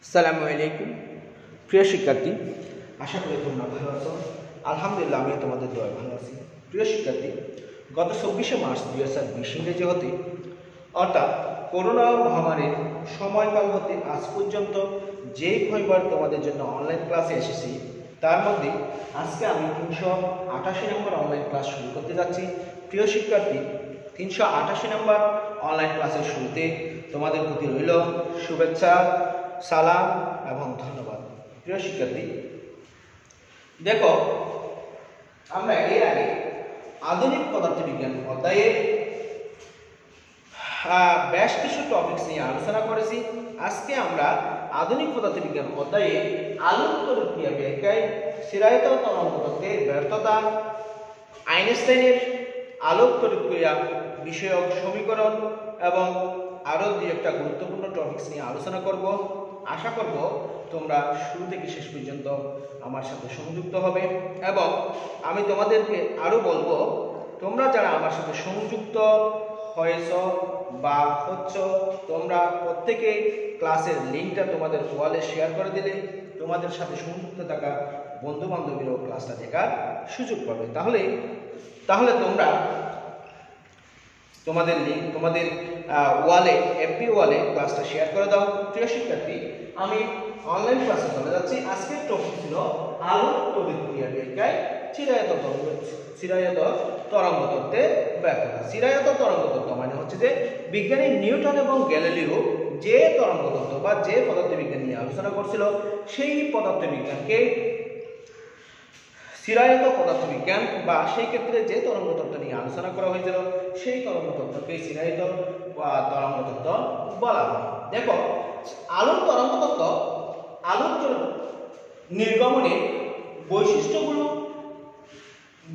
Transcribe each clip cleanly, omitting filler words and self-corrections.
আসসালামু আলাইকুম প্রিয় শিক্ষার্থী, আশা করি তোমরা ভালো আছো। আলহামদুলিল্লাহ, আমি তোমাদের দোয়ায় ভালো আছি। প্রিয় শিক্ষার্থী, গত 24শে মার্চ 2020 ইংরেজি হতে অর্থাৎ করোনা মহামারীর সময়কাল হতে আজ পর্যন্ত যে কয়বার তোমাদের জন্য অনলাইন ক্লাসে এসেছি, তার মধ্যে আজকে আমি 388 নম্বর অনলাইন ক্লাস শুরু করতে যাচ্ছি। প্রিয় শিক্ষার্থী, 388 নম্বর অনলাইন ক্লাসের শুরুতে তোমাদের প্রতি রইল শুভেচ্ছা, সালাম এবং ধন্যবাদ। প্রিয় শিক্ষার্থী, দেখো, আমরা এর আগে আধুনিক পদার্থবিজ্ঞান অধ্যায়ে বেশ কিছু টপিকস নিয়ে আলোচনা করেছি। আজকে আমরা আধুনিক পদার্থবিজ্ঞান অধ্যায়ে আলোক তড়িৎ ক্রিয়া ব্যাখ্যায় চিরায়ত তরঙ্গ তত্ত্বের ব্যর্থতা, আইনস্টাইনের আলোক তড়িৎ ক্রিয়া বিষয়ক সমীকরণ এবং আরও দুই একটা গুরুত্বপূর্ণ টপিকস নিয়ে আলোচনা করব। আশা করব তোমরা শুরু থেকে শেষ পর্যন্ত আমার সাথে সংযুক্ত হবে এবং আমি তোমাদেরকে আরও বলবো, তোমরা যারা আমার সাথে সংযুক্ত হয়েছ বা হচ্ছ, তোমরা প্রত্যেকে ক্লাসের লিঙ্কটা তোমাদের ওয়ালে শেয়ার করে দিলে তোমাদের সাথে সংযুক্ত থাকা বন্ধু বান্ধবীরাও ক্লাসটা দেখার সুযোগ পাবে। তাহলে তোমরা তোমাদের লিঙ্ক তোমাদের ওয়ালে, এফবি ওয়ালে ক্লাসটা শেয়ার করে দাও। প্রিয় শিক্ষার্থী, আমি অনলাইন ক্লাসে চলে যাচ্ছি। আজকের টপিক ছিল আলোক তড়িৎ ক্রিয়া ব্যাখ্যায় চিরায়ত তরঙ্গ তত্ত্বের ব্যাখ্যা। চিরায়ত তরঙ্গ তত্ত্ব মানে হচ্ছে যে বিজ্ঞানী নিউটন এবং গ্যালিলিও যে তরঙ্গ তত্ত্ব বা যে পদার্থবিজ্ঞান নিয়ে আলোচনা করছিল, সেই পদার্থবিজ্ঞানকে চিরায়ত পদার্থবিজ্ঞান বা সেই ক্ষেত্রে যে তরঙ্গ তত্ত্ব নিয়ে আলোচনা করা হয়েছিল, সেই তরঙ্গ তত্ত্বকে চিরায়ত বা তরঙ্গ তত্ত্ব বলা হয়। দেখো, আলোক তরঙ্গ তত্ত্ব আলোক নির্গমনের বৈশিষ্ট্যগুলো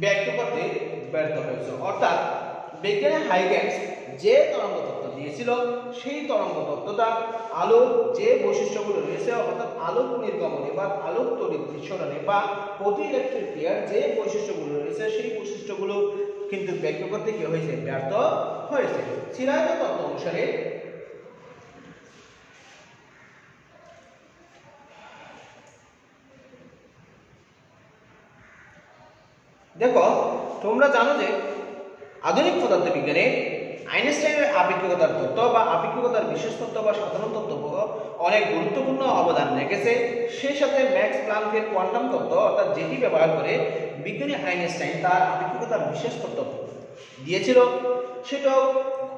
ব্যক্ত করতে ব্যর্থ হয়েছে। অর্থাৎ বিজ্ঞানী হাইগেন্স যে তরঙ্গ তত্ত্ব দিয়েছিল, সেই তরঙ্গ তত্ত্বটা আলোর যে বৈশিষ্ট্যগুলো রয়েছে, অর্থাৎ আলোক নির্গমনে বা আলোক তড়িৎ নিঃসরণে বা প্রতি ইলেকট্রিক ক্রিয়ার যে বৈশিষ্ট্যগুলো রয়েছে, সেই বৈশিষ্ট্যগুলো কিন্তু ব্যক্ত করতে কি হয়েছে? ব্যর্থ হয়েছে। চিরায়ত তত্ত্ব অনুসারে দেখো, তোমরা জানো যে আধুনিক পদার্থবিজ্ঞানে আইনস্টাইনের আপেক্ষিকতার তত্ত্ব বা আপেক্ষিকতার বিশেষ তত্ত্ব বা সাধারণ তত্ত্ব অনেক গুরুত্বপূর্ণ অবদান রেখেছে। সেই সাথে ম্যাক্স প্লাঙ্কের কোয়ান্টাম তত্ত্ব, অর্থাৎ যেটি ব্যবহার করে বিজ্ঞানী আইনস্টাইন তার আপেক্ষিকতার বিশেষ তত্ত্ব দিয়েছিল, সেটাও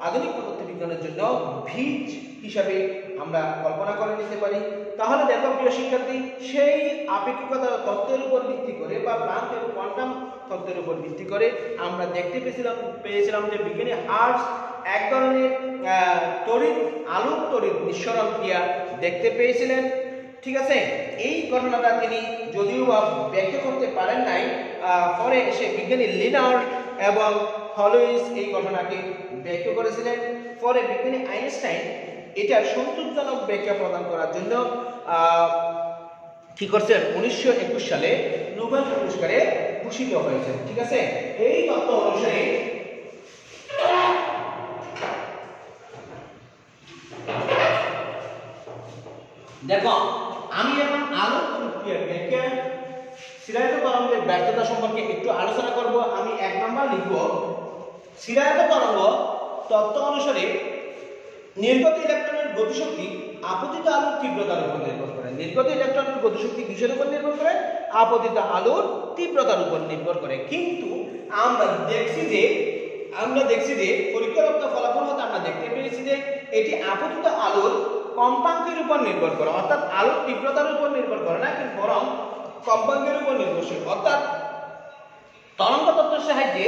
আধুনিক পদার্থবিজ্ঞানের জন্য ভিত হিসাবে আমরা কল্পনা করে নিতে পারি। তাহলে দেখো প্রিয় শিক্ষার্থী, সেই আপেক্ষিকতার তত্ত্বের উপর ভিত্তি করে বা প্লাঙ্কের কোয়ান্টাম তত্ত্বের উপর ভিত্তি করে আমরা দেখতে পেয়েছিলাম যে বিজ্ঞানী হার্টজ এক ধরনের আলোক তড়িৎ নিঃসরণ ক্রিয়া দেখতে পেয়েছিলেন। ঠিক আছে, এই ঘটনাটা তিনি যদিও বা ব্যাখ্যা করতে পারেন নাই, পরে এসে বিজ্ঞানী লিনার্ড এবং হলোইস এই ঘটনাকে ব্যাখ্যা করেছিলেন। পরে বিজ্ঞানী আইনস্টাইন এটার সন্তোষজনক ব্যাখ্যা প্রদান করার জন্য কি করছেন? 1921 সালে নোবেল পুরস্কারে ভূষিত হয়েছে। ঠিক আছে, এই তত্ত্ব অনুসারে দেখো, আমি এখন আলোক তড়িৎ ক্রিয়ার ব্যাখ্যা চিরায়ত তরঙ্গের ব্যর্থতা সম্পর্কে একটু আলোচনা করব। আমি 1 নম্বর লিখব, চিরায়ত তরঙ্গ তত্ত্ব অনুসারে নির্গত ইলেকট্রনের গতিশক্তি আপতিত আলোর তীব্রতার উপর নির্ভর করে। নির্গত ইলেকট্রনের গতিশক্তি কিসের উপর নির্ভর করে? আপতিত আলোর তীব্রতার উপর নির্ভর করে। কিন্তু আমরা দেখছি যে পরীক্ষারত ফলাফল হতে আমরা দেখতে পেয়েছি যে এটি আপতিত আলোর কম্পাঙ্কের উপর নির্ভর করে, অর্থাৎ আলোর তীব্রতার উপর নির্ভর করে না, কিন্তু বরং কম্পাঙ্কের উপর নির্ভরশীল। অর্থাৎ তরঙ্গ তত্ত্বের সাহায্যে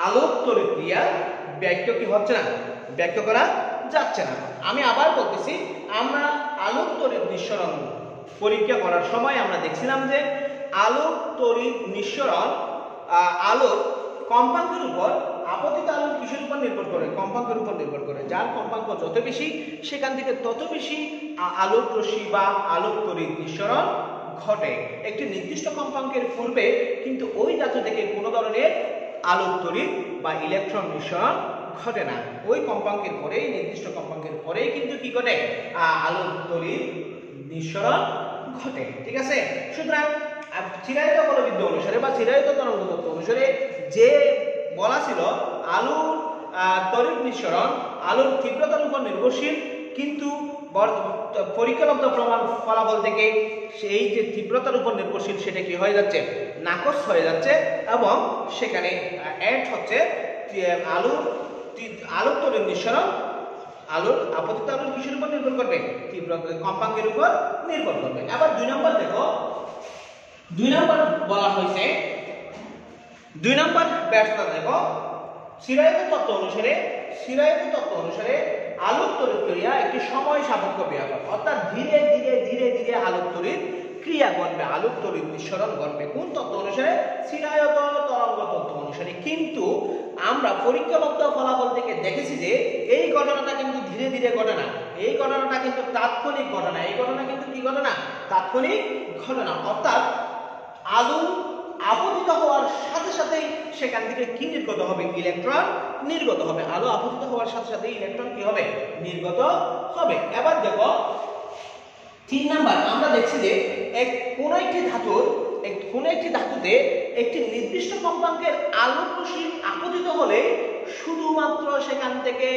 আলোক তড়িৎ ক্রিয়া ব্যাখ্যা করা যাচ্ছে না। আমি আবার বলতেছি, আমরা আলোক তড়িৎ নিঃসরণ পরীক্ষা করার সময় আমরা দেখছিলাম যে আলোক তড়িৎ নিঃসরণ আলোর কম্পাঙ্কের উপর, আপতিত আলোর কিসের উপর নির্ভর করে? কম্পাঙ্কের উপর নির্ভর করে। যার কম্পাঙ্ক যত বেশি, সেখান থেকে তত বেশি আলোক রশ্মি বা আলোক তড়িৎ নিঃসরণ ঘটে। একটি নির্দিষ্ট কম্পাঙ্কের পূর্বে কিন্তু ওই ধাতু থেকে কোনো ধরনের আলোক তড়িৎ বা ইলেকট্রন নিঃসরণ ঘটে না। ওই কম্পাঙ্কের পরেই, নির্দিষ্ট কম্পাঙ্কের পরেই কিন্তু কি ঘটে? আলোক তড়িৎ নিঃসরণ ঘটে। ঠিক আছে, সুতরাং চিরায়ত বলবিদ্যা অনুসারে বা চিরায়ত তরঙ্গ তত্ত্ব অনুসারে যে বলা ছিল আলোর তড়িৎ নিঃসরণ আলোর তীব্রতার উপর নির্ভরশীল, কিন্তু পরীক্ষালব্ধ প্রমাণ ফলাফল থেকে সেই যে তীব্রতার উপর নির্ভরশীল সেটা কি হয়ে যাচ্ছে, নাকচ হয়ে যাচ্ছে, এবং সেখানে অ্যাড হচ্ছে আলোর তড়িৎ নিঃসরণ আলোর আপতিত আলোর কিসের উপর নির্ভর করবে, তীব্রতা কম্পাঙ্কের উপর নির্ভর করবে। এবার 2 নম্বর দেখো, 2 নম্বর বলা হয়েছে, 2 নম্বর ব্যর্থতা দেখো, চিরায়ত তত্ত্ব অনুসারে আলোক তড়িৎ ক্রিয়া একটি সময় সাপেক্ষ ব্যাপার, অর্থাৎ ধীরে ধীরে আলোক তড়িৎ ক্রিয়া ঘটবে, আলোক তড়িৎ নিঃসরণ ঘটবে। কোন তত্ত্ব অনুসারে? চিরায়ত তরঙ্গ তত্ত্ব অনুসারে। কিন্তু আমরা পরীক্ষালব্ধ ফলাফল থেকে দেখেছি যে এই ঘটনাটা কিন্তু ধীরে ধীরে ঘটে না, এই ঘটনাটা কিন্তু তাৎক্ষণিক ঘটনা, এই ঘটনা কিন্তু কি ঘটনা, তাৎক্ষণিক ঘটনা। অর্থাৎ আলো আপতিত হওয়ার সাথে সাথেই সেখান থেকে কি নির্গত হবে, ইলেকট্রন নির্গত হবে। আলো আপতিত হওয়ার সাথে সাথে ইলেকট্রন কি হবে, নির্গত হবে। এবার দেখো 3 নাম্বার, আমরা দেখছি যে কোন একটি ধাতুতে একটি নির্দিষ্ট কম্পাঙ্কের আলোক রশ্মি আপতিত হলে শুধুমাত্র সেখান থেকে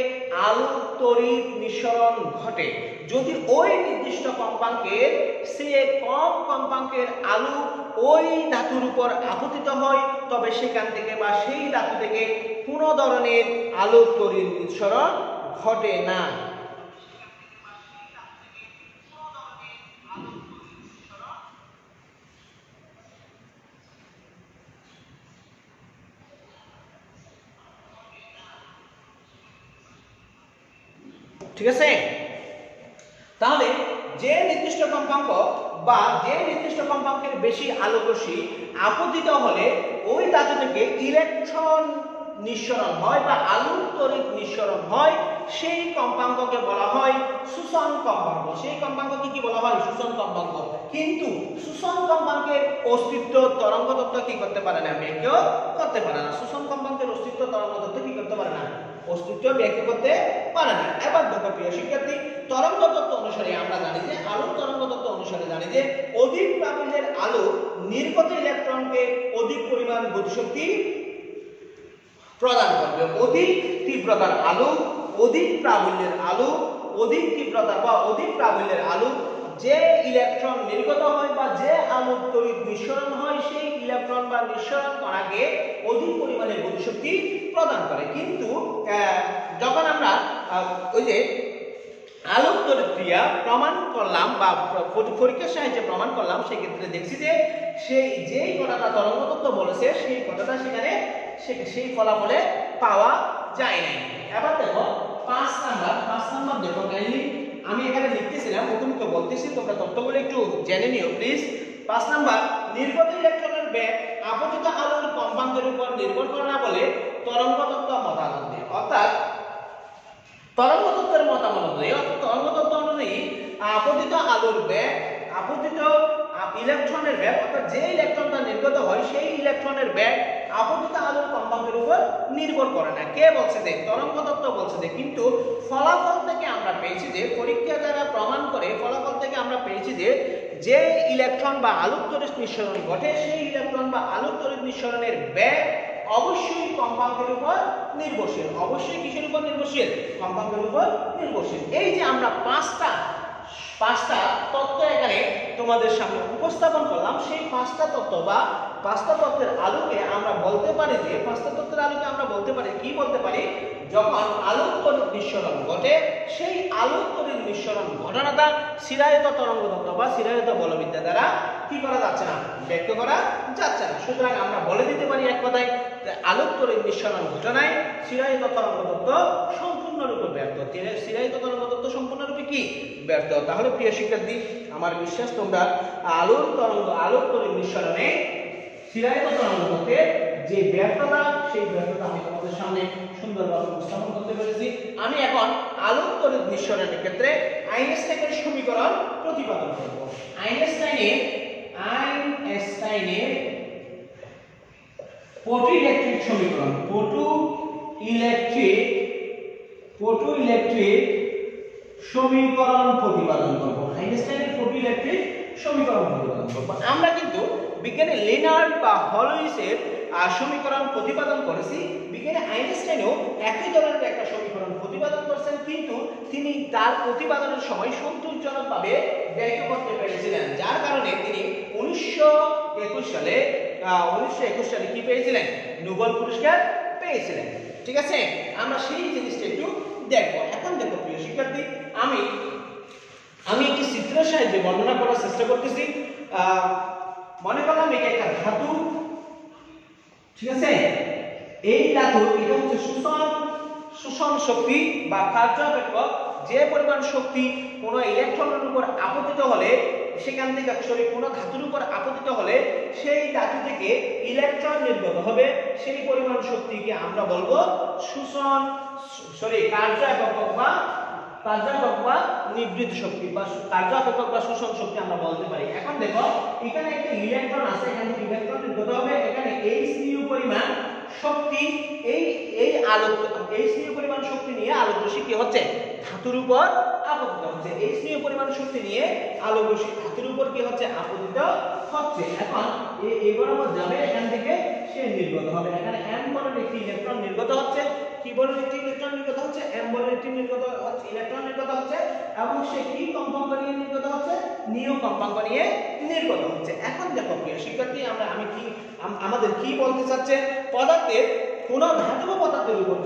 আলোক তড়িৎ নিঃসরণ ঘটে। যদি ওই নির্দিষ্ট কম্পাঙ্কের চেয়ে কম কম্পাঙ্কের আলো ওই ধাতুর উপর আপতিত হয়, তবে সেখান থেকে বা সেই ধাতু থেকে কোনো ধরনের আলোক তড়িৎ নিঃসরণ ঘটে না। ঠিক আছে, তাহলে যে নির্দিষ্ট কম্পাঙ্ক বা যে নির্দিষ্ট কম্পাঙ্কের বেশি আলোক রশ্মি আপতিত হলে ওই ধাতু থেকে ইলেকট্রন নিঃসরণ হয় বা আলোক তড়িৎ নিঃসরণ হয়, সেই কম্পাঙ্ককে বলা হয় শোষণ কম্পাঙ্ক। সেই কম্পাঙ্ককে কি বলা হয়, শোষণ কম্পাঙ্ক। কিন্তু শোষণ কম্পাঙ্কের অস্তিত্ব তরঙ্গ তত্ত্ব কি করতে পারে না, ব্যাখ্যা করতে পারে না। শোষণ কম্পাঙ্কের অস্তিত্ব তরঙ্গ তত্ত্ব কি করতে পারে না, অস্তিত্ব ব্যাখ্যা করতে পারে না। এবার দেখো প্রিয় শিক্ষার্থী, তরঙ্গ তত্ত্ব অনুসারে আমরা জানি যে আলোর তরঙ্গ তত্ত্ব অনুসারে জানি যে অধিক প্রাবল্যের আলো নির্গত ইলেকট্রনকে অধিক পরিমাণ গতিশক্তি প্রদান করবে। অধিক তীব্রতার আলো, অধিক প্রাবল্যের আলো, অধিক তীব্রতা বা অধিক প্রাবল্যের আলো, যে ইলেকট্রন নির্গত হয় বা যে আলোক তড়িৎ নিঃসরণ হয়, সেই ইলেকট্রন বা নিঃসরণ কণাকে অধিক পরিমাণে গতিশক্তি প্রদান করে। কিন্তু যখন আমরা ওই যে আলোক তড়িৎ ক্রিয়া প্রমাণ করলাম বা পরীক্ষার সাহায্যে প্রমাণ করলাম, সেই ক্ষেত্রে দেখছি যে যেই কথাটা তরঙ্গ তত্ত্ব বলেছে সেই কথাটা সেখানে সেই ফলাফলে পাওয়া যায় না। এবার দেখো 5 নাম্বার দেখো, কাইন্ডলি আমি এখানে লিখতেছিলাম, প্রথমত বলতেছি, তোমরা তথ্যগুলো একটু জেনে নিও প্লিজ। 5 নাম্বার, নির্গত ইলেকট্রনের বেগ আপতিত আলোর কম্পাঙ্কের উপর নির্ভর করে না বলে তরঙ্গ তত্ত্ব মতামত দেয়। অর্থাৎ তরঙ্গ তত্ত্বের মতামত অনুযায়ী, তরঙ্গ তত্ত্ব অনুযায়ী আপতিত আলোর বেগ, আপতিত ইলেকট্রনের বেগ, অর্থাৎ যে ইলেকট্রনটা নির্গত হয় সেই ইলেকট্রনের বেগ আপতিত আলোর কম্পাঙ্কের উপর নির্ভর করে না। কে বলছে যে? তরঙ্গ তত্ত্ব বলছে যে। কিন্তু ফলাফল থেকে আমরা পেয়েছি যে, পরীক্ষা দ্বারা প্রমাণ করে ফলাফল থেকে আমরা পেয়েছি যে যে ইলেকট্রন বা আলোক তড়িৎ নিঃসরণ ঘটে, সেই ইলেকট্রন বা আলোক তড়িৎ নিঃসরণের বেগ অবশ্যই কম্পাঙ্কের উপর নির্ভরশীল। অবশ্যই কিসের উপর নির্ভরশীল? কম্পাঙ্কের উপর নির্ভরশীল। এই যে আমরা পাঁচটা তত্ত্ব এখানে তোমাদের সামনে উপস্থাপন করলাম, সেই 5টা তত্ত্ব বা 5টা তত্ত্বের আলোকে আমরা বলতে পারি যে, 5টা তত্ত্বের আলোকে আমরা বলতে পারি, কি বলতে পারি? যখন আলোক তড়িৎ নিঃসরণ ঘটে, সেই আলোক তড়িৎ নিঃসরণ ঘটনাটা চিরায়ত তরঙ্গ তত্ত্ব বা চিরায়ত বলবিদ্যা দ্বারা কি করা যাচ্ছে না, ব্যাখ্যা করা যাচ্ছে না। সুতরাং আমরা বলে দিতে পারি এক কথায়, আলোক তড়িৎ নিঃসরণ ঘটনায় চিরায়ত তরঙ্গ তত্ত্ব সম্পূর্ণরূপে ব্যর্থ। চিরায়ত তরঙ্গ তত্ত্ব সম্পূর্ণরূপে কি? ব্যর্থ। তাহলে প্রিয় শিক্ষার্থী, আমার বিশ্বাস তোমরা আলোক তড়িৎ নিঃসরণে চিরায়ত তরঙ্গ তত্ত্বের যে ব্যর্থতা, সেই ব্যর্থতা আমি তোমাদের সামনে সুন্দরভাবে উপস্থাপন করতে পেরেছি। আমি এখন আলোক তড়িৎ নিঃসরণের ক্ষেত্রে আইনস্টাইনের সমীকরণ প্রতিপাদন করব। আইনস্টাইনের ফটোইলেকট্রিক সমীকরণ, ফটোইলেকট্রিক সমীকরণ প্রতিপাদন করব। আইনস্টাইনের প্রোট ইলেকট্রিক সমীকরণ প্রতিপাদন করব। আমরা কিন্তু বিজ্ঞানী লিনার্ড বা হলোইসের সমীকরণ প্রতিপাদন করেছি। বিজ্ঞানী আইনস্টাইনও একই ধরনের একটা সমীকরণ প্রতিপাদন করেছেন, কিন্তু তিনি তার প্রতিপাদনের সময় সন্তোষজনকভাবে ব্যক্ত করতে পেরেছিলেন, যার কারণে তিনি 1921 সালে কি পেয়েছিলেন? নোবেল পুরস্কার পেয়েছিলেন। ঠিক আছে, আমরা সেই জিনিসটা একটু দেখব। এখন দেখো প্রিয় শিক্ষার্থী, আমি একটি চিত্রের সাহায্যে বর্ণনা করার চেষ্টা করতেছি। মনে করলাম এটা একটা ধাতু, ঠিক আছে? এই ধাতু এটা হচ্ছে শোষণ শক্তি বা কার্যাপেক্ষক। যে পরিমাণ শক্তি কোনো ইলেকট্রনের উপর আপতিত হলে, সেখান থেকে কোনো ধাতুর উপর আপতিত হলে সেই ধাতু থেকে ইলেকট্রন নির্গত হবে, সেই পরিমাণ শক্তিকে আমরা বলবো কার্যাপেক্ষক বা নিবৃত শক্তি বা কার্যাপেক্ষক বা শোষণ শক্তি আমরা বলতে পারি। এখন দেখো এখানে একটা ইলেকট্রন আছে, এখানে ইলেকট্রন নির্গত হবে, এখানে hν পরিমাণ শক্তি hν পরিমাণ শক্তি নিয়ে আলোক রশ্মি কি হচ্ছে? ধাতুর উপর আপতিত হচ্ছে। hν পরিমাণ শক্তি নিয়ে আলোক রশ্মি ধাতুর উপর কি হচ্ছে? আপতিত হচ্ছে। এখন এই বরাবর যাবে, এখান থেকে সে নির্গত হবে। এখানে m বলের একটি ইলেকট্রন নির্গত হচ্ছে, কি বলের একটি ইলেকট্রন নির্গত হচ্ছে? m বলের একটি ইলেকট্রন নির্গত হচ্ছে, এবং সে কি কম্পাঙ্ক নিয়ে নির্গত হচ্ছে? নিউ কম্পাঙ্ক নিয়ে নির্গত হচ্ছে। এখন দেখো প্রিয় শিক্ষার্থী, আমাদের কি বলতে চাচ্ছে? পদার্থের কোন ধাতব পদার্থের উপর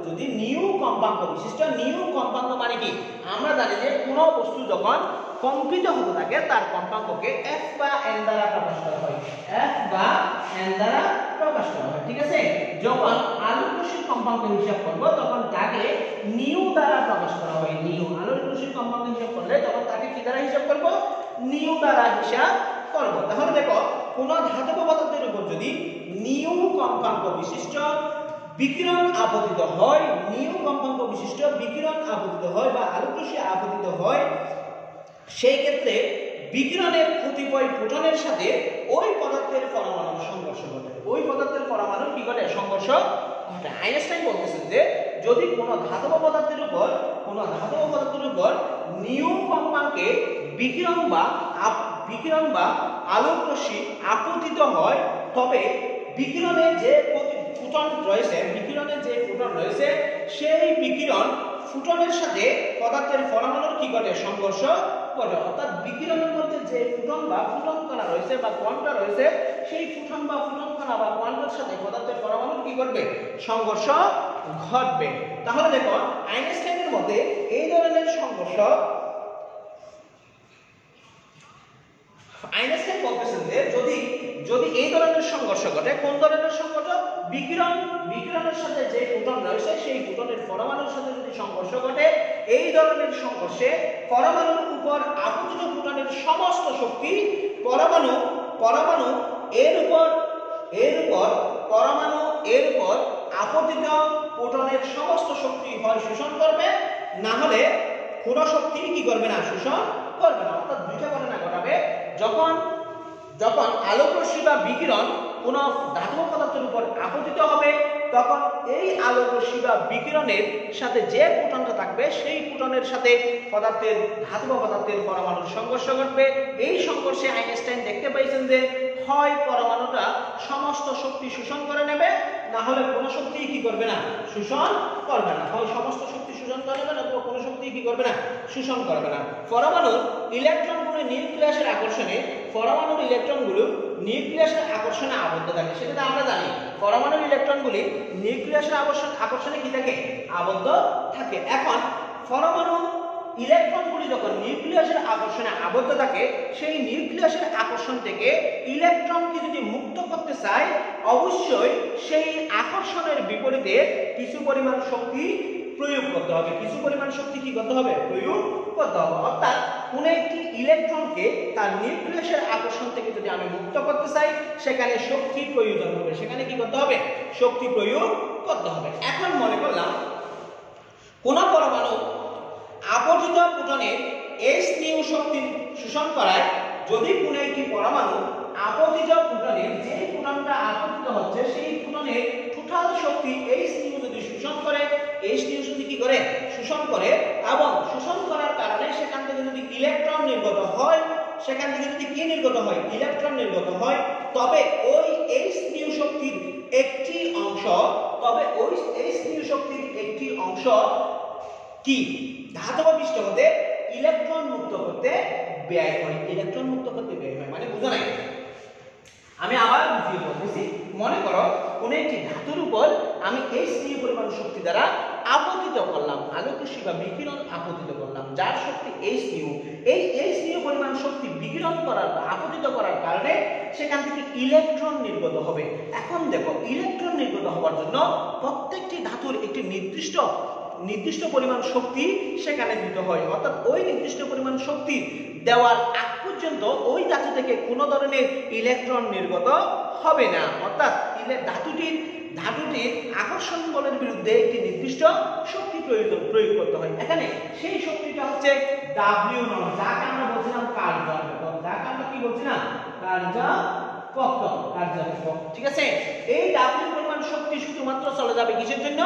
যদি নিউ কম্পাঙ্ক বিশিষ্ট, নিউ কম্পাঙ্ক মানে কি? আমরা জানি যে কোন বস্তু যখন কম্পিত হতে থাকে তার কম্পাঙ্ককে f বা n দ্বারা প্রকাশ করা হয়। f বা n দ্বারা প্রকাশ করা হয়, ঠিক আছে? যখন আলোক রশ্মির কম্পাঙ্ক হিসাব করব তখন তাকে নিউ দ্বারা প্রকাশ করা হয়। নিউ আলোক রশ্মির কম্পাঙ্ক হিসাব করলে তখন তাকে কি দ্বারা হিসাব করব? নিউ দ্বারা হিসাব করব। তাহলে দেখো কোন ধাতব পদার্থের উপর যদি নিউ কম্পাঙ্ক বিশিষ্ট বিকিরণ আপতিত হয়, নিউ কম্পাঙ্ক বিশিষ্ট বিকিরণ আপতিত হয় বা আলোক রশ্মি আপতিত হয়, সেই ক্ষেত্রে বিকিরণের কতিপয় ফোটনের সাথে ওই পদার্থের পরমাণুর সংঘর্ষ ঘটে। ওই পদার্থের পরমাণুর কি ঘটে? সংঘর্ষ ঘটে। আইনস্টাইন বলতেছেন যে যদি কোনো ধাতব পদার্থের উপর নিউ কম্পাঙ্কে বিকিরণ বা আলোক রশ্মি আপতিত হয়, তবে বিকিরণের যে ফোটন রয়েছে সেই বিকিরণ ফোটনের সাথে পদার্থের পরমাণুর কি ঘটে? সংঘর্ষ ঘটে। অর্থাৎ বিকিরণের মধ্যে যে ফোটন বা ফোটন কণা রয়েছে বা কোয়ান্টা রয়েছে, সেই ফোটন বা ফোটন কণা বা কোয়ান্টার সাথে পদার্থের পরমাণুর কি করবে? সংঘর্ষ ঘটবে। তাহলে দেখো আইনস্টাইনের মতে এই ধরনের সংঘর্ষ, আইনস্টাইন বলতেছেন যে যদি এই ধরনের সংঘর্ষ ঘটে, কোন ধরনের সংঘর্ষ? বিকিরণের সাথে যে ফোটন রয়েছে সেই ফোটনের পরমাণুর সাথে যদি সংঘর্ষ ঘটে, এই ধরনের সংঘর্ষে পরমাণুর উপর আপতিত ফোটনের সমস্ত শক্তি পরমাণু এর উপর আপতিত ফোটনের সমস্ত শক্তি হয় শোষণ করবে, না হলে কোন শক্তি কি করবে না? শোষণ করবে না। অর্থাৎ দুইটা ঘটনা ঘটাবে। যখন আলোক রশ্মি বা বিকিরণ কোন ধাতব পদার্থের উপর আপতিত হবে, তখন এই আলোক রশ্মি বা বিকিরণের সাথে যে ফোটনটা থাকবে সেই ফোটনের সাথে ধাতব পদার্থের পরমাণুর সংঘর্ষ ঘটবে। এই সংঘর্ষে আইনস্টাইন দেখতে পাইছেন যে হয় পরমাণুটা সমস্ত শক্তি শোষণ করে নেবে, না হলে কোনো শক্তি কি করবে না? শোষণ করবে না। হয় সমস্ত শক্তি শোষণ করে নেবে, না তো কোনো শক্তি কি করবে না? শোষণ করবে না। পরমাণুর ইলেকট্রনগুলো নিউক্লিয়াসের আকর্ষণে আবদ্ধ থাকে, সেটা আমরা জানি। পরমাণুর ইলেকট্রনগুলি নিউক্লিয়াসের আকর্ষণে কি থাকে? আবদ্ধ থাকে। এখন পরমাণু ইলেকট্রনগুলি যখন নিউক্লিয়াসের আকর্ষণে আবদ্ধ থাকে, সেই নিউক্লিয়াসের আকর্ষণ থেকে ইলেকট্রনকে যদি মুক্ত করতে চায়, অবশ্যই সেই আকর্ষণের বিপরীতে কিছু পরিমাণ শক্তি প্রয়োগ করতে হবে। প্রয়োগ করতে হবে। অর্থাৎ কোন একটি ইলেকট্রনকে তার নিউক্লিয়াসের আকর্ষণ থেকে যদি আমি মুক্ত করতে চাই, সেখানে শক্তি প্রয়োজন হবে। সেখানে কি করতে হবে? শক্তি প্রয়োগ করতে হবে। এখন মনে করলাম কোন পরমাণু আপতিত ফোটনে hν শক্তি শোষণ করায়, যদি কোনো একটি পরমাণু আপতিত ফোটনের যে ফোটনটা আপতিত হচ্ছে সেই ফোটনের টোটাল শক্তি H নিউ যদি শোষণ করে, H নিউ যদি কি করে শোষণ করে, এবং শোষণ করার কারণে সেখান থেকে যদি ইলেকট্রন নির্গত হয়, সেখান থেকে যদি কি নির্গত হয়, ইলেকট্রন নির্গত হয়, তবে ওই H নিউ শক্তির একটি অংশ, তবে ওই H নিউ শক্তির একটি অংশ কি ধাতব পৃষ্ঠ হতে ইলেকট্রন মুক্ত করতে ব্যয় হয়, ইলেকট্রন মুক্ত করতে ব্যয় হয়। মানে বুঝো নাই? আমি আবার বুঝিয়ে বলতেছি। মনে করো কোন একটি ধাতুর উপর আমি H নিউ পরিমাণ শক্তি দ্বারা আপতিত করলাম, আলোকরশ্মি বা বিকিরণ আপতিত করলাম, যার শক্তি H নিউ। এই H নিউ পরিমাণ শক্তি বিকিরণ করার বা আপতিত করার কারণে সেখান থেকে ইলেকট্রন নির্গত হবে। এখন দেখো, ইলেকট্রন নির্গত হওয়ার জন্য প্রত্যেকটি ধাতুর একটি নির্দিষ্ট পরিমাণ শক্তি সেখানে দিতে হয়, অর্থাৎ ওই নির্দিষ্ট পরিমাণ শক্তি দেওয়ার আগ পর্যন্ত ওই ধাতু থেকে কোনো ধরনের ইলেকট্রন নির্গত হবে না। অর্থাৎ ধাতুটির আকর্ষণ বলের বিরুদ্ধে একটি নির্দিষ্ট শক্তি প্রয়োগ করতে হয়। এখানে সেই শক্তিটা হচ্ছে W নট, যাকে আমরা বলছিলাম কার্যকর, যাকে আমরা কি বলছিলাম কার্যকর। ঠিক আছে, এই W পরিমাণ শক্তি শুধুমাত্র চলে যাবে কিসের জন্য?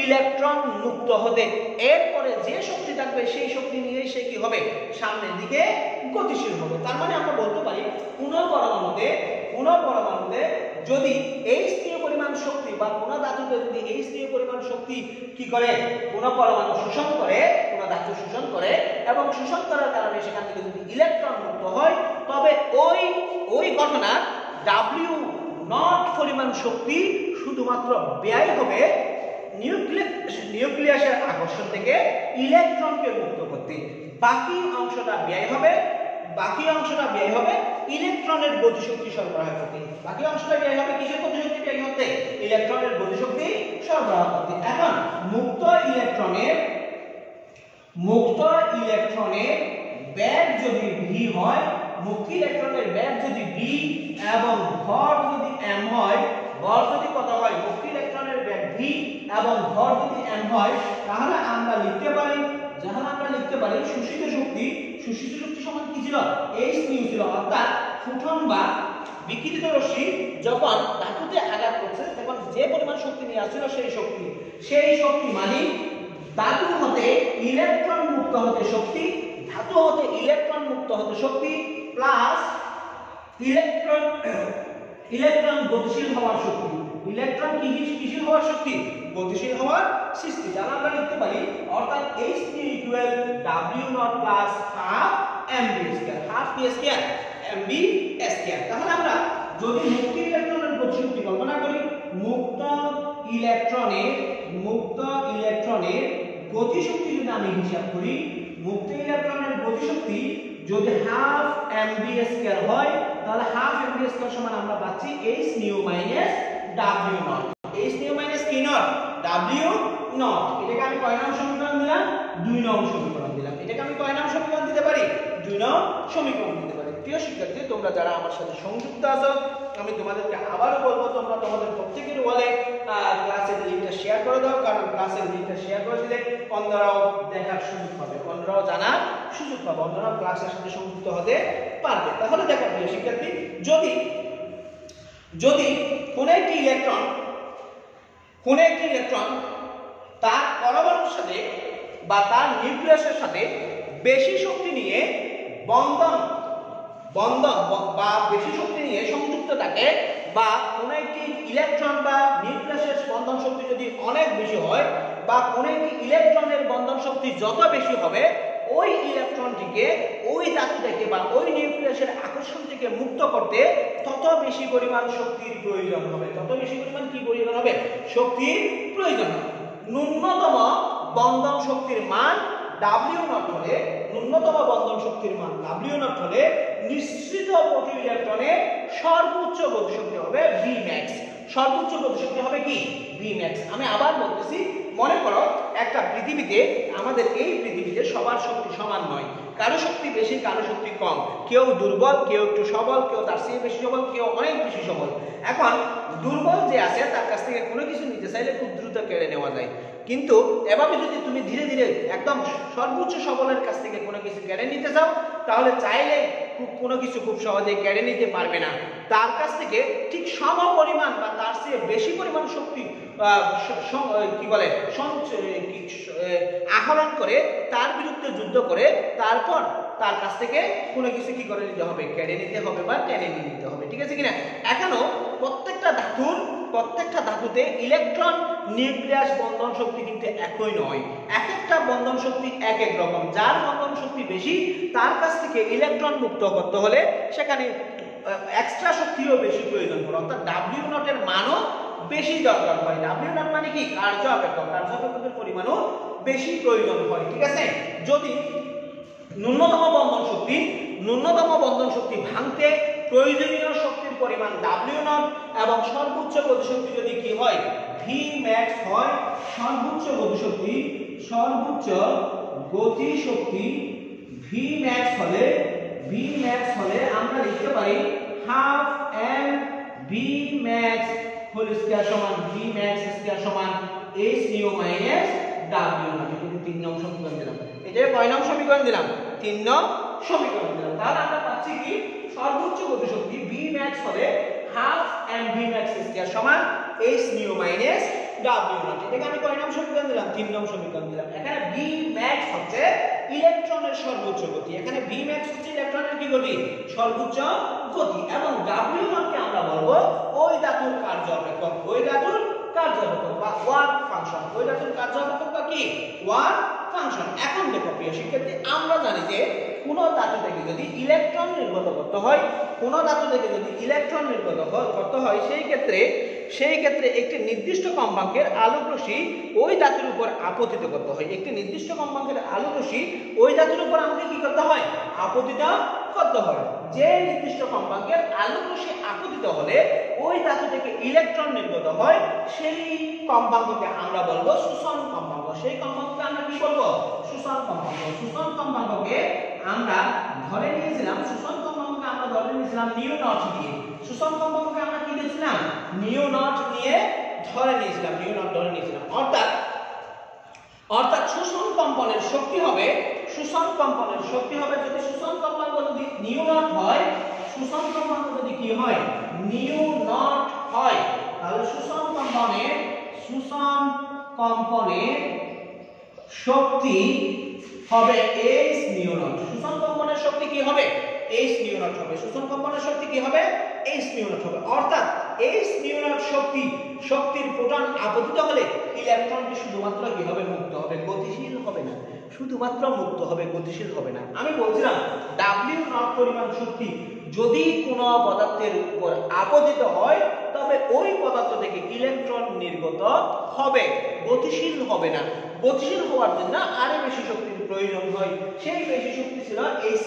ইলেকট্রন মুক্ত হতে। এরপরে যে শক্তি থাকবে সেই শক্তি নিয়ে সে কি হবে, সামনের দিকে গতিশীল হবে। তার মানে আমরা বলতে পারি কোন পরমাণুতে যদি H নিউ পরিমাণ শক্তি বা কোন ধাতুতে যদি H নিউ পরিমাণ শক্তি কি করে, কোন পরমাণু শোষণ করে, কোন ধাতু শোষণ করে, এবং শোষণ করার কারণে সেখান থেকে যদি ইলেকট্রন মুক্ত হয়, তবে ওই ঘটনার W নট পরিমাণ শক্তি শুধুমাত্র ব্যয় হবে নিউক্লিয়াসের আকর্ষণ থেকে ইলেকট্রনকে মুক্ত করতে। বাকি অংশটা ব্যয় হবে ইলেকট্রনের গতিশক্তি সরবরাহ করতে। বাকি অংশটা ব্যয় হবে কিসের গতিশক্তি ব্যয় করতে? ইলেকট্রনের গতিশক্তি সরবরাহ করতে। এখন মুক্ত ইলেকট্রনের ব্যাগ যদি v হয়, মুক্ত ইলেকট্রনের ব্যাগ যদি v এবং ভর যদি m হয়, ভর যদি কত হয়, মুক্ত ইলেকট্রনের ব্যাগ v এবং ভর যদি m হয়, তাহলে আমরা লিখতে পারি শোষিত শক্তি সমান কি ছিল? H নিউ ছিল। অর্থাৎ ফোটন বা বিকিরিত রশ্মি যখন ধাতুতে আঘাত করছে তখন যে পরিমাণ শক্তি নিয়ে আসছিল সেই শক্তি মানে ধাতু হতে ইলেকট্রন মুক্ত হতে শক্তি, প্লাস ইলেকট্রন গতিশীল হওয়ার শক্তি। ইলেকট্রন কিসের হওয়ার শক্তি? গতিশীল হওয়ার সৃষ্টি, যা আমরা লিখতে পারি। অর্থাৎ H new equal W not plus half mv square, half p square mv square. তাহলে আমরা যদি মুক্ত ইলেকট্রনের গতিশক্তি কল্পনা করি, মুক্ত ইলেকট্রনের গতিশক্তি যদি আমি হিসাব করি, মুক্ত ইলেকট্রনের গতিশক্তি যদি হাফ mv স্কয়ার হয়, তাহলে হাফ mv স্কয়ার সমান আমরা পাচ্ছি H nu minus W not. H nu minus কি নট? W not. এটাকে আমি কয় নং সমীকরণ দিলাম? 2 নং সমীকরণ দিলাম। এটাকে আমি কয় নং সমীকরণ দিতে পারি? 2 নং সমীকরণ দিতে পারি। প্রিয় শিক্ষার্থী, তোমরা যারা আমার সাথে সংযুক্ত আছো, আমি তোমাদেরকে আবারও বলবো, তোমরা তোমাদের প্রত্যেকের ওয়ালে ক্লাসের লিংকটা শেয়ার করে দাও, কারণ ক্লাসের লিংকটা শেয়ার করে দিলে অন্যরাও দেখার সুযোগ পাবে, অন্যরাও জানার সুযোগ পাবে, অন্যরাও ক্লাসের সাথে সংযুক্ত হতে পারবে। তাহলে দেখো প্রিয় শিক্ষার্থী, যদি কোন একটি ইলেকট্রন তার পরমাণুর সাথে বা তার নিউক্লিয়াসের সাথে বেশি শক্তি নিয়ে বন্ধন বা বেশি শক্তি নিয়ে সংযুক্ত থাকে, বা কোন একটি ইলেকট্রন বা নিউক্লিয়াসের বন্ধন শক্তি যদি অনেক বেশি হয়, বা কোন একটি ইলেকট্রনের বন্ধন শক্তি যত বেশি হবে, ওই ইলেকট্রনটিকে ওই ধাতু থেকে বা ওই নিউক্লিয়াসের আকর্ষণ থেকে মুক্ত করতে তত বেশি পরিমাণ শক্তির প্রয়োজন হবে। শক্তির প্রয়োজন হবে। ন্যূনতম বন্ধন শক্তির মান W নট হলে নিশ্চিত প্রতি ইলেকট্রনের সর্বোচ্চ গতিশক্তি হবে Vmax। সর্বোচ্চ গতিশক্তি হবে কি? Vmax। আমি আবার বলতেছি, মনে করো একটা পৃথিবীতে, আমাদের এই পৃথিবীতে সবার শক্তি সমান নয়, কারো শক্তি বেশি, কারো শক্তি কম, কেউ দুর্বল, কেউ একটু সবল, কেউ তার চেয়ে বেশি সবল, কেউ অনেক বেশি সবল। এখন দুর্বল যে আছে তার কাছ থেকে কোনো কিছু নিতে চাইলে খুব দ্রুত কেড়ে নেওয়া যায়, কিন্তু এভাবে যদি তুমি ধীরে ধীরে একদম সর্বোচ্চ সবলের কাছ থেকে কোনো কিছু কেড়ে নিতে চাও, তাহলে চাইলে কোনো কিছু খুব সহজে কেড়ে নিতে পারবে না, তার কাছ থেকে ঠিক সম পরিমাণ বা তার চেয়ে বেশি পরিমাণ শক্তি কি বলে আহরণ করে তার বিরুদ্ধে যুদ্ধ করে তারপর তার কাছ থেকে কোনো কিছু কি করে নিতে হবে, কেড়ে নিতে হবে বা টেনে নিতে হবে। ঠিক আছে কিনা? এখনো প্রত্যেকটা ধাতুতে ইলেকট্রন নিউক্লিয়াস বন্ধন শক্তি কিন্তু একই নয়, এক একটা বন্ধন শক্তি এক এক রকম। যার বন্ধন শক্তি বেশি তার কাছ থেকে ইলেকট্রন মুক্ত করতে হলে সেখানে এক্সট্রা শক্তিও বেশি প্রয়োজন হয়, অর্থাৎ ডাব্লিউ নটের মানও বেশি দরকার হয়। ডাব্লিউ নট মানে কি? কার্য অপেক্ষকের পরিমাণও বেশি প্রয়োজন হয়। ঠিক আছে? যদি ন্যূনতম বন্ধন শক্তি ভাঙতে প্রয়োজনীয় শক্তির পরিমাণ ডাব্লিউ নট এবং সর্বোচ্চ গতিশক্তি যদি কি হয়, ভি ম্যাক্স হয়, সর্বোচ্চ গতিশক্তি ভি ম্যাক্স হলে আমরা লিখতে পারি half M V max whole square সমান ভি ম্যাক্স স্কয়ার সমান H nu minus W naught. এটা 3 নং সমীকরণ দিলাম। এটা কয় নং সমীকরণ দিলাম? 3 নং সমীকরণ দিলাম। তাহলে আমরা পাচ্ছি কি, সর্বোচ্চ গতিশক্তি ভি ম্যাক্স হবে half M V max square সমান H nu minus W naught. এটাকে আমি কয় নং সমীকরণ দিলাম? 3 নং সমীকরণ দিলাম। এখানে ভি ম্যাক্স হচ্ছে ইলেকট্রনের সর্বোচ্চ গতি, এখানে ভি ম্যাক্স হচ্ছে ইলেকট্রনের কি গতি? সর্বোচ্চ গতি। এবং ডাব্লিউ নট কে আমরা বলবো ওই ধাতুর কার্য অপেক্ষক, বা ওয়ার্ক ফাংশন। ওই ধাতুর কার্য অপেক্ষক বা কি? Work function. এখন দেখো প্রিয় শিক্ষার্থী, আমরা জানি যে কোন ধাতু থেকে যদি ইলেকট্রন নির্গত করতে হয়, সেই ক্ষেত্রে একটি নির্দিষ্ট কম্পাঙ্কের আলোক রশ্মি ওই ধাতুর উপর আপতিত করতে হয়। একটি নির্দিষ্ট কম্পাঙ্কের আলোক রশ্মি ওই ধাতুর উপর আমাদের কি করতে হয়? আপতিত করতে হয়। যে নির্দিষ্ট কম্পাঙ্কের আলোক রশ্মি আপতিত হলে ওই ধাতু থেকে ইলেকট্রন নির্গত হয়, সেই কম্পাঙ্ককে আমরা বলবো শোষণ কম্পাঙ্ক। সেই কম্পাঙ্ককে আমরা কি বলবো? শোষণ কম্পাঙ্ক। শোষণ কম্পাঙ্ককে আমরা ধরে নিয়েছিলাম নিউ নট দিয়ে। শোষণ কম্পাঙ্ককে আমরা কি দিয়েছিলাম? নিউ নট নিয়ে ধরে নিয়েছিলাম। অর্থাৎ শোষণ কম্পনের শক্তি হবে যদি শোষণ কম্পাঙ্ক যদি নিউ নট হয়, তাহলে শোষণ কম্পনের শক্তি হবে এইচ নিউ নট। শোষণ কম্পনের শক্তি কি হবে? এইচ নিউ নট হবে। অর্থাৎ এইচ নিউ নট শক্তির প্রোটন আপতিত হলে ইলেকট্রনটি শুধুমাত্র কি হবে? মুক্ত হবে, গতিশীল হবে না। শুধুমাত্র মুক্ত হবে, গতিশীল হবে না। আমি বলছিলাম ডাব্লিউ নট পরিমাণ শক্তি যদি কোনো পদার্থের উপর আপতিত হয় তবে ওই পদার্থ থেকে ইলেকট্রন নির্গত হবে, গতিশীল হবে না। গতিশীল হওয়ার জন্য আরো বেশি শক্তির প্রয়োজন হয়। সেই বেশি শক্তি ছিল এইচ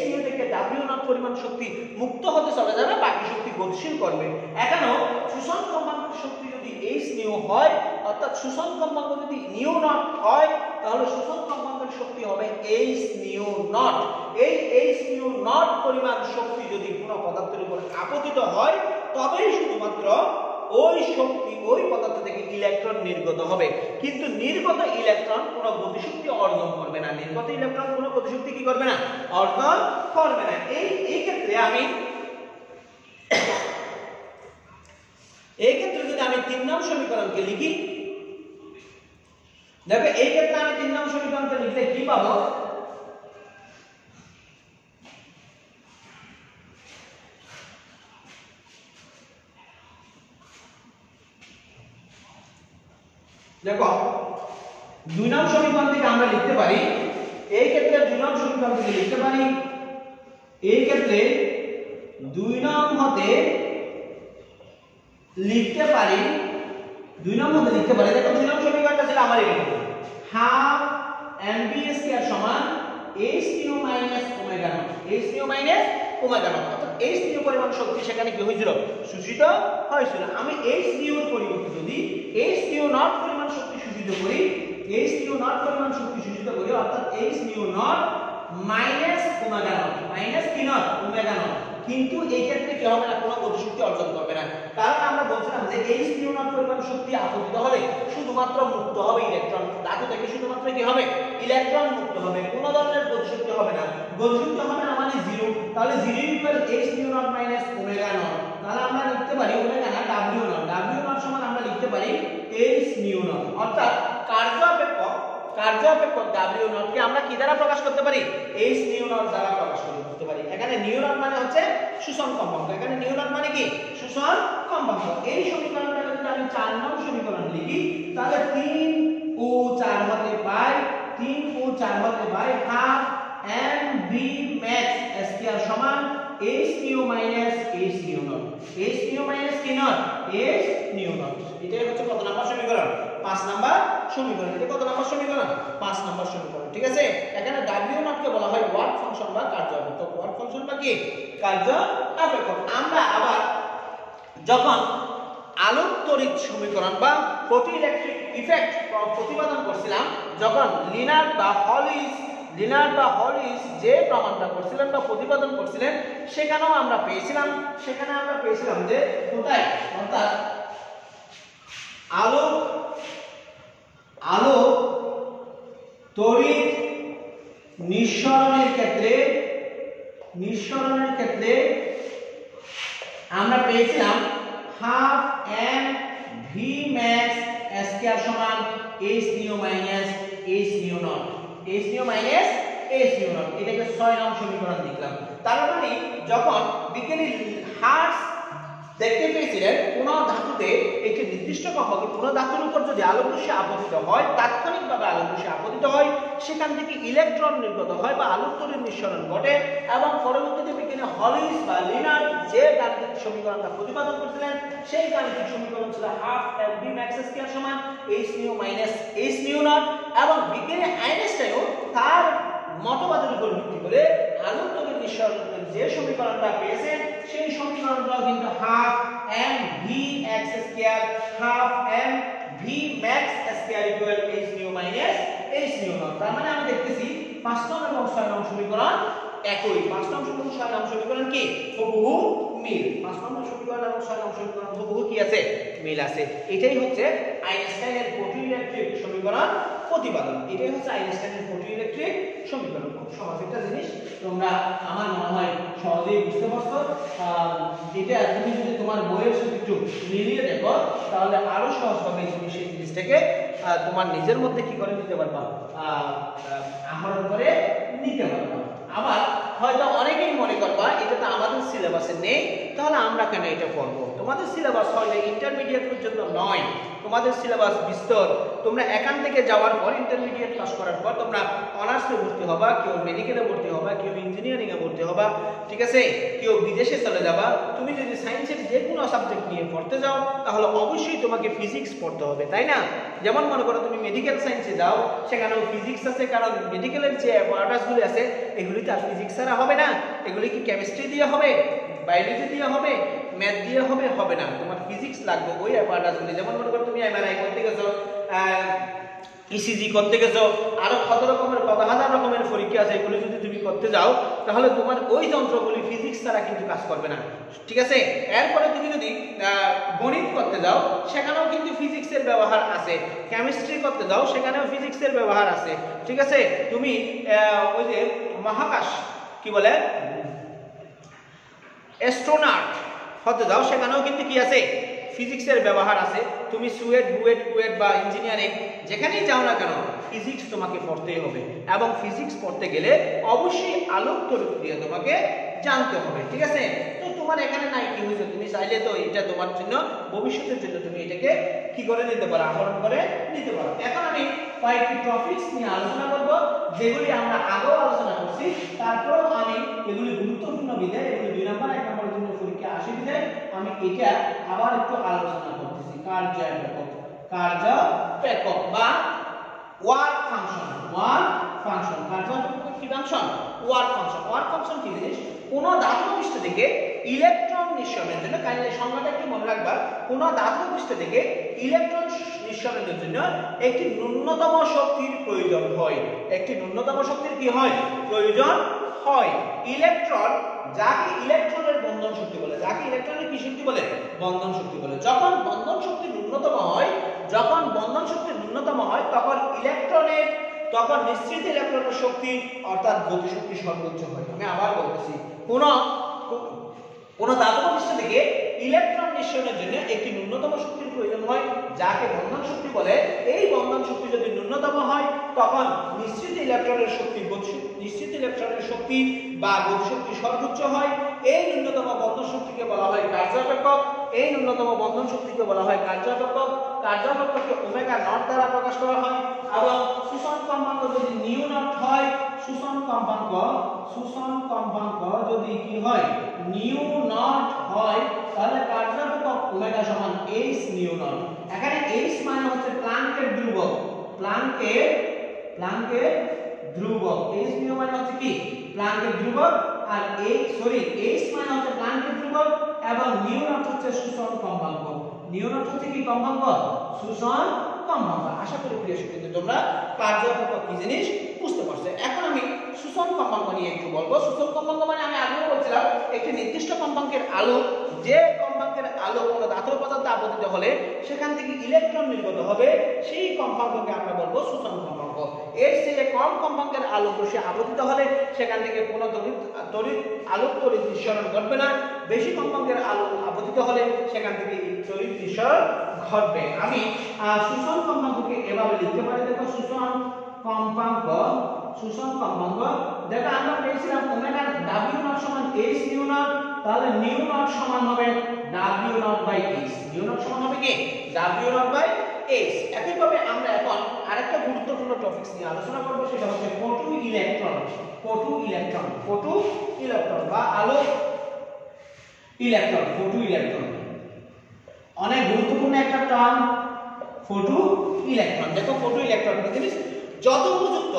নিউ থেকে ডাব্লিউ নট পরিমাণ শক্তি মুক্ত হতে চলে যাবে, বাকি শক্তি গতিশীল করবে। এখানেও শোষণ কম্পাঙ্কের শক্তি যদি এইচ নিউ হয়, অর্থাৎ শোষণ কম্পাঙ্ক যদি নিউ নট হয়, তাহলে শোষণ কম্পাঙ্কের শক্তি হবে এইচ নিউ নট। এই এইচ নিউ নট পরিমাণ শক্তি যদি কোনো পদার্থের উপর আপতিত হয় তবেই শুধুমাত্র ওই পদার্থ থেকে ইলেকট্রন নির্গত হবে। কিন্তু নির্গত ইলেকট্রন কোনো গতিশক্তি অর্জন করবে না। অর্জন করবে না। এই ক্ষেত্রে যদি আমি 3 নং সমীকরণকে লিখি, দেখো এই ক্ষেত্রে আমি 3 নং সমীকরণকে লিখলে কি পাবো? দেখো 2 নং সমীকরণ থেকে আমরা লিখতে পারি, এই ক্ষেত্রে 2 নং সমীকরণ থেকে লিখতে পারি, এই ক্ষেত্রে 2 নং হতে লিখতে পারি, দেখো 2 নং সমীকরণটা ছিল আমার এখানে হাফ mv স্কয়ার সমান h nu minus omega not. অর্থাৎ h নিউ পরিমাণ শক্তি সেখানে কি হয়েছিল? শোষিত হয়েছিল। আমি h নিউ এর পরিবর্তে যদি h নিউ নট পরিমাণ শক্তি শোষিত করি, অর্থাৎ h nu not minus omega not, কিন্তু এই ক্ষেত্রে কি হবে না, কোনো গতিশক্তি অর্জন করবে না। কারণ আমরা বলছিলাম যে H নিউ নট পরিমাণ শক্তি আপতিত হলে শুধুমাত্র মুক্ত হবে ইলেকট্রন, ধাতু থেকে শুধুমাত্র কি হবে, ইলেকট্রন মুক্ত হবে, কোনো ধরনের গতিশক্তি হবে না। গতিশক্তি হবে না মানে 0, তাহলে 0 equal H nu not minus omega not. তাহলে আমরা লিখতে পারি ওমেগা না W নট, W নট সমান আমরা লিখতে পারি H নিউ নট। অর্থাৎ কার্য অপেক্ষক W নট কে আমরা কি দ্বারা প্রকাশ করতে পারি, H নিউ নট দ্বারা প্রকাশ করতে পারি। এখানে নিউ নট মানে হচ্ছে শোষণ কম্পাঙ্ক, এখানে নিউ নট মানে কি, শোষণ কম্পাঙ্ক। এই সমীকরণটা যদি আমি 4 নং সমীকরণ লিখি, তাহলে 3 ও 4 হতে পাই 3 ও 4 হতে পাই হাফ mv max স্কয়ার সমান H nu minus H nu naught, H nu minus কি নট, H নিউ নট। এটাই হচ্ছে কত নাম্বার সমীকরণ, 5 নাম্বার সমীকরণ। এটা কত নাম্বার সমীকরণ, 5 নাম্বার সমীকরণ। ঠিক আছে, এখানে W নট কে বলা হয় ওয়ার্ক ফাংশন বা কার্য অপেক্ষক, ওয়ার্ক ফাংশন বা কি, কার্য অপেক্ষক। আমরা আবার যখন আলোক তড়িৎ সমীকরণ বা ফটোইলেকট্রিক ইফেক্ট প্রতিপাদন করছিলাম, যখন লিনার্ড বা হলিস যে প্রমাণটা করছিলেন বা প্রতিপাদন করছিলেন, সেখানেও আমরা পেয়েছিলাম যে কোথায়, অর্থাৎ আলো তড়িৎ নিঃসরণের ক্ষেত্রে আমরা পেয়েছিলাম half M V max square সমান H nu minus H nu naught, H nu minus H nu naught. এটাকে 6 নং সমীকরণ লিখলাম। তার মানে যখন বিজ্ঞানী হার্টজ দেখতে পেয়েছিলেন কোন ধাতুতে একটি নির্দিষ্ট কম্পাঙ্কে কোন ধাতুর উপর যদি আলোকরশ্মি আপতিত হয়, তাৎক্ষণিকভাবে আলোকরশ্মি আপতিত হয়, সেখান থেকে ইলেকট্রন নির্গত হয় বা আলোক তড়িৎ নিঃসরণ ঘটে, এবং পরবর্তীতে বিজ্ঞানী হলিস বা লিনার্ড যে গাণিতিক সমীকরণটা প্রতিপাদন করেছিলেন, সেই গাণিতিক সমীকরণ ছিল হাফ mv max স্কয়ার সমান H nu minus H nu not. এবং বিজ্ঞানী আইনস্টাইনও তার মতবাদের উপর ভিত্তি করে আলোক তড়িৎ নিঃসরণের যে সমীকরণটা পেয়েছেন, সেই সমীকরণটা কিন্তু half m v x square half m v max square equal H nu minus H nu not. তার মানে আমরা দেখতেছি 5 নং এবং 6 নং সমীকরণ একই। 5 নং এবং 6 নং সমীকরণ কি, হুবহু মিল। 5 নং সমীকরণ এবং 6 নং সমীকরণ হুবহু কি আছে, মিল আছে। এটাই হচ্ছে আইনস্টাইনের ফটোইলেকট্রিক সমীকরণ প্রতিপাদন। এটাই হচ্ছে আইনস্টাইনের ফটোইলেকট্রিক সমীকরণ। খুব সহজ একটা জিনিস, তোমরা আমার মনে হয় সহজেই বুঝতে পারছো। এটা তুমি যদি তোমার বইয়ের সাথে একটু মিলিয়ে দেখো, তাহলে আরো সহজভাবে তুমি সেই জিনিসটাকে তোমার নিজের মধ্যে কি করে নিতে পারবা, আহরণ করে নিতে পারবা। আবার হয়তো অনেকেই মনে করবা এটা তো আমাদের সিলেবাসে নেই, তাহলে আমরা কেন এটা পড়বো। তোমাদের সিলেবাস হয়তো ইন্টারমিডিয়েট পর্যন্ত নয়, তোমাদের সিলেবাস বিস্তর। তোমরা এখান থেকে যাওয়ার পর, ইন্টারমিডিয়েট পাস করার পর তোমরা অনার্সে ভর্তি হবা, কেউ মেডিকেলে ভর্তি হবা, কেউ ইঞ্জিনিয়ারিং এ ভর্তি হবা, ঠিক আছে, কেউ বিদেশে চলে যাবা। তুমি যদি সায়েন্সের যে কোনো সাবজেক্ট নিয়ে পড়তে যাও, তাহলে অবশ্যই তোমাকে ফিজিক্স পড়তে হবে, তাই না? যেমন মনে করো তুমি মেডিকেল সায়েন্সে যাও, সেখানেও ফিজিক্স আছে, কারণ মেডিকেলের যে অ্যাপারেটাসগুলি আছে এগুলি তো আর ফিজিক্স ছাড়া হবে না। এগুলি কি কেমিস্ট্রি দিয়ে হবে, বায়োলজি দিয়ে হবে, ম্যাথ দিয়ে হবে, হবে না। তোমার ফিজিক্স লাগবে ওই অ্যাপারেটাসগুলি। যেমন মনে করো তুমি এমআরআই করতে গেছো, ইসিজি করতে গেছো, আরো কত হাজার রকমের পরীক্ষা আছে, এগুলো যদি তুমি করতে যাও, তাহলে তোমার ওই যন্ত্রগুলি ফিজিক্স ছাড়া কিন্তু কাজ করবে না, ঠিক আছে? এরপরে তুমি যদি গণিত করতে যাও, সেখানেও কিন্তু ফিজিক্সের ব্যবহার আছে। কেমিস্ট্রি করতে যাও, সেখানেও ফিজিক্সের ব্যবহার আছে, ঠিক আছে? তুমি ওই যে মহাকাশ কি বলে, অ্যাস্ট্রোনট হতে যাও, সেখানেও কিন্তু কি আছে, ফিজিক্সের ব্যবহার আছে। তুমি সুয়েট, বুয়েট বা ইঞ্জিনিয়ারিং যেখানেই যাও না কেন, ফিজিক্স তোমাকে পড়তেই হবে। এবং ফিজিক্স পড়তে গেলে অবশ্যই আলোক তড়িৎ দিয়ে তোমাকে জানতে হবে, ঠিক আছে? তো তোমার এখানে নাই কি হয়েছে, তুমি চাইলে তো এটা তোমার জন্য ভবিষ্যতের জন্য তুমি এটাকে কি করে নিতে পারো, আহরণ করে নিতে পারো। এখন আমি কয়েকটি টপিকস নিয়ে আলোচনা করব, যেগুলি আমরা আগেও আলোচনা করছি, তারপরেও আমি এগুলি গুরুত্বপূর্ণ বিধায়, এগুলি 2 নাম্বার 1 নাম্বারের জন্য পরীক্ষা আসে বিধায় আমি এটা আবার একটু আলোচনা করতেছি। কার্য একক বা ওয়ার্ক ফাংশন, কার্য একক কি ফাংশন, ওয়ার্ক ফাংশন কি জিনিস? কোন ধাতব পৃষ্ঠ থেকে ইলেকট্রন নিঃসরণের জন্য, কাইন্ডলি সংজ্ঞাটা কি মনে রাখবা, কোন ধাতব পৃষ্ঠ থেকে ইলেকট্রন নিঃসরণের জন্য একটি ন্যূনতম শক্তির প্রয়োজন হয়। একটি ন্যূনতম শক্তির কি হয়, প্রয়োজন হয়। ইলেকট্রন, যাকে ইলেকট্রনের বন্ধন শক্তি বলে, যাকে ইলেকট্রনের কি শক্তি বলে? বন্ধন শক্তি বলে। যখন বন্ধন শক্তি ন্যূনতম হয়, যখন বন্ধন শক্তি ন্যূনতম হয় তখন ইলেকট্রনের, তখন নিশ্চিত ইলেকট্রনের শক্তি অর্থাৎ গতিশক্তি সর্বোচ্চ হয়। আমি আবার বলতেছি, কোন ধাতব পৃষ্ঠ থেকে ইলেকট্রন নিঃসরণের জন্য একটি ন্যূনতম শক্তির প্রয়োজন হয়, যাকে বন্ধন শক্তি বলে। এই বন্ধন শক্তি যদি ন্যূনতম হয় তখন নিশ্চিত ইলেকট্রনের শক্তি, নিশ্চিত ইলেকট্রনের শক্তি বা গতিশক্তি সর্বোচ্চ হয়। এই ন্যূনতম বন্ধন শক্তিকে বলা হয় কার্যাপেক্ষক। এই ন্যূনতম বন্ধন শক্তিকে বলা হয় কার্যাপেক্ষক। কার্যাপেক্ষককে ওমেগা নট দ্বারা প্রকাশ করা হয়। এবং শোষণ কম্পাঙ্ক যদি নিউ নট হয়, শোষণ কম্পাঙ্ক যদি কি হয়? নিউ নট হয়, তাহলে কার্যাপেক্ষক ওমেগা সমান h নিউ নট। এখানে h মানে হচ্ছে প্লাঙ্কের ধ্রুবক, প্লাঙ্কের ধ্রুবক। h নিউ মানে হচ্ছে কি? প্লাঙ্কের ধ্রুবক। আর h মানে হচ্ছে প্লাঙ্কের ধ্রুবক এবং নিউ নট হচ্ছে শোষণ কম্পাঙ্ক। নিউ নট হচ্ছে কি কম্পাঙ্ক? শোষণ কম্পাঙ্ক। আশা করি প্রিয় শিক্ষার্থী তোমরা কার্যাপেক্ষক কি জিনিস বুঝতে পারছো। এখন আমি শোষণ কম্পাঙ্ক নিয়ে একটু বলবো। শোষণ কম্পাঙ্ক মানে আমি আগেও বলছিলাম একটি নির্দিষ্ট কম্পাঙ্কের আলো, যে কম্পাঙ্কের আলো কোনো ধাতব পদার্থে আপতিত হলে সেখান থেকে ইলেকট্রন নির্গত হবে, সেই কম্পাঙ্ককে আমরা বলবো শোষণ কম্পাঙ্ক। এর চেয়ে কম কম্পাঙ্কের আলোক রশ্মি আপতিত হলে সেখান থেকে কোনো আলোক তড়িৎ নিঃসরণ ঘটবে না। বেশি কম্পাঙ্কের আলো আপতিত হলে সেখান থেকে তড়িৎ নিঃসরণ ঘটবে। আমি শোষণ কম্পাঙ্ককে এভাবে লিখতে পারি। দেখো শোষণ কম্পাঙ্ক, দেখো আমরা পেয়েছিলাম ওমেগা w নট সমান h নিউ নট, তাহলে নিউ নট সমান হবে w naught by h। Nu naught সমান হবে কি? w naught by h। একইভাবে আমরা এখন আরেকটা গুরুত্বপূর্ণ টপিকস নিয়ে আলোচনা করব, সেটা হচ্ছে ফটো ইলেকট্রন বা আলো ইলেকট্রন, ফটো ইলেকট্রন। অনেক গুরুত্বপূর্ণ একটা টার্ম ফটো ইলেকট্রন। দেখো ফটো ইলেকট্রন কি জিনিস? যথোপযুক্ত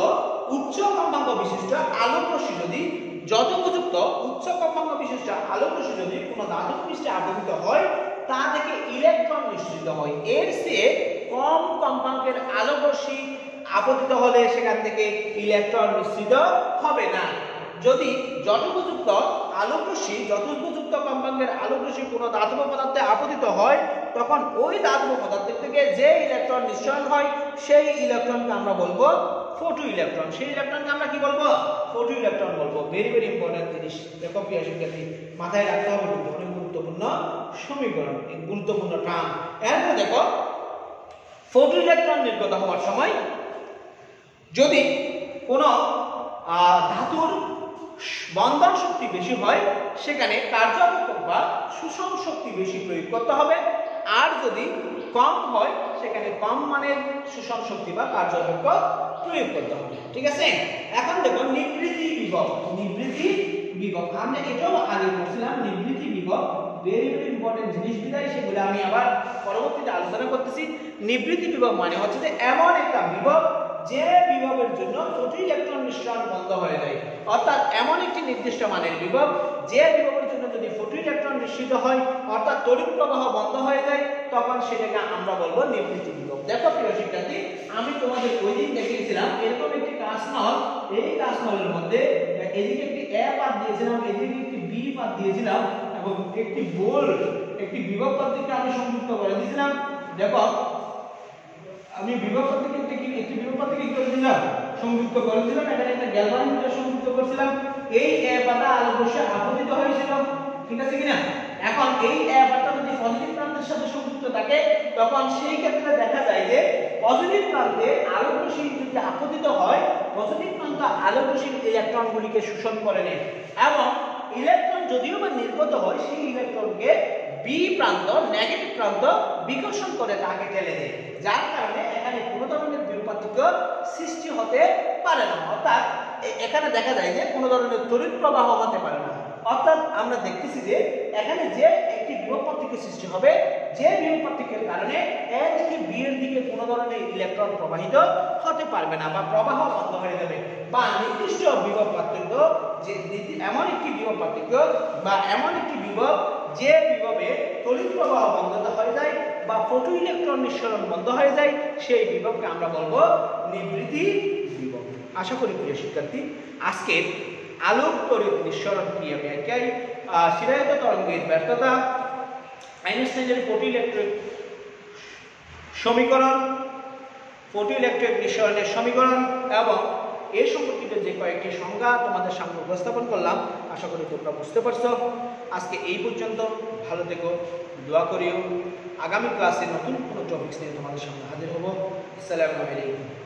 উচ্চ কম্পাঙ্ক বিশিষ্ট আলোক রশ্মি যদি কোনো ধাতব পৃষ্ঠে আপতিত হয় তা থেকে ইলেকট্রন নিঃসৃত হয়। এর চেয়ে কম কম্পাঙ্কের আলোক রশ্মি আপতিত হলে সেখান থেকে ইলেকট্রন নিঃসৃত হবে না। যদি যথোপযুক্ত কম্পাঙ্কের আলোক রশ্মি কোনো ধাতব পদার্থে আপতিত হয় তখন ওই ধাতব পদার্থ থেকে যে ইলেকট্রন নিঃসরণ হয় সেই ইলেকট্রনকে আমরা বলবো ফটো ইলেকট্রন। সেই ইলেকট্রনকে আমরা কি বলবো? ফটো ইলেকট্রন বলবো। ভেরি ভেরি ইম্পর্টেন্ট জিনিস। দেখো প্রিয় শিক্ষার্থী মাথায় রাখতে হবে, কিন্তু অনেক গুরুত্বপূর্ণ সমীকরণ, গুরুত্বপূর্ণ টার্ম। এরপর দেখো ফটো ইলেকট্রন নির্গত হওয়ার সময় যদি কোনো ধাতুর বন্ধন শক্তি বেশি হয় সেখানে কার্যাপেক্ষক বা শোষণ শক্তি বেশি প্রয়োগ করতে হবে। আর যদি কম হয় সেখানে কম মানের শোষণ শক্তি বা কার্যাপেক্ষক প্রয়োগ করতে হবে। ঠিক আছে? এখন দেখো নিবৃত্তি বিভব। আমরা এটাও আগে পড়ছিলাম। নিবৃত্তি বিভব ভেরি ভেরি ইম্পর্টেন্ট জিনিস, বিধায় সেগুলো আমি আবার পরবর্তীতে আলোচনা করতেছি। নিবৃত্তি বিভব মানে হচ্ছে যে এমন একটা বিভব যে বিভবের জন্য ফটো ইলেকট্রন নিঃসরণ বন্ধ হয়ে যায়। অর্থাৎ এমন একটি নির্দিষ্ট মানের বিভব যে বিভবের জন্য যদি ফটো ইলেকট্রন নিঃসৃত হয় অর্থাৎ তড়িৎ প্রবাহ বন্ধ হয়ে যায় তখন সেটাকে আমরা বলবো নিবৃত্তি বিভব। দেখো প্রিয় শিক্ষার্থী আমি তোমাদের ওই দিন দেখিয়েছিলাম এরকম একটি কাঁচনল, এই কাঁচনলের মধ্যে এদিকে একটি এ পাত দিয়েছিলাম, এদিকে একটি বি পাত দিয়েছিলাম এবং একটি বোল্ট, একটি বিভব পদ্ধতিকে আমি সংযুক্ত করে দিয়েছিলাম। দেখো আমি বিভব পদ্ধতিকে একটি বিভব পদ্ধতি কি করে দিলাম? সংযুক্ত করে দিলাম। এখানে একটা গ্যালভানোমিটার সংযুক্ত করেছিলাম। এই এ পাতা আলোক রশ্মি আপতিত হয়েছিল। ঠিক আছে কিনা? এখন এই এ পাতা যদি পজিটিভ প্রান্তের সাথে সংযুক্ত থাকে তখন সেই ক্ষেত্রে দেখা যায় যে পজিটিভ প্রান্তে আলোক রশ্মি যদি আপতিত হয় পজিটিভ প্রান্ত আলোক রশ্মির ইলেকট্রনগুলিকে শোষণ করে নেয় এবং ইলেকট্রন যদিও বা নির্গত হয় সেই ইলেকট্রনকে বি প্রান্ত, নেগেটিভ প্রান্ত বিকর্ষণ করে তাকে ঠেলে দেয়, যার কারণে এখানে কোনো ধরনের বিরূপাত্মক সৃষ্টি হতে পারে না। অর্থাৎ এখানে দেখা যায় যে কোনো ধরনের তড়িৎ প্রবাহ হতে পারে না। অর্থাৎ আমরা দেখতেছি যে এখানে যে একটি বিভব পার্থক্য সৃষ্টি হবে, যে বিভব পার্থক্যের কারণে এ থেকে বি এর দিকে কোনো ধরনের ইলেকট্রন প্রবাহিত হতে পারবে না বা প্রবাহ বন্ধ হয়ে যাবে। বা নির্দিষ্ট বিভব পার্থক্য যে এমন একটি বিভব পার্থক্য বা এমন একটি বিভব যে বিভবে তড়িৎ প্রবাহ বন্ধ হয়ে যায় বা ফটো ইলেকট্রন নিঃসরণ বন্ধ হয়ে যায় সেই বিভবকে আমরা বলবো নিবৃত্তি বিভব। আশা করি প্রিয় শিক্ষার্থী আজকে আলোক তড়িৎ নিঃসরণ ক্রিয়া ব্যাখ্যায় শিরায়িত তরঙ্গের ব্যর্থতা, আইনস্টাইনের ফটোইলেকট্রিক সমীকরণ, ফটোইলেকট্রিক নিঃসরণের সমীকরণ এবং এ সম্পর্কিত যে কয়েকটি সংজ্ঞা তোমাদের সামনে উপস্থাপন করলাম, আশা করি তোমরা বুঝতে পারছো। আজকে এই পর্যন্ত, ভালো থেকো, দোয়া করিও। আগামী ক্লাসে নতুন কোনো টপিকস নিয়ে তোমাদের সামনে হাজির হব। আসসালামু আলাইকুম।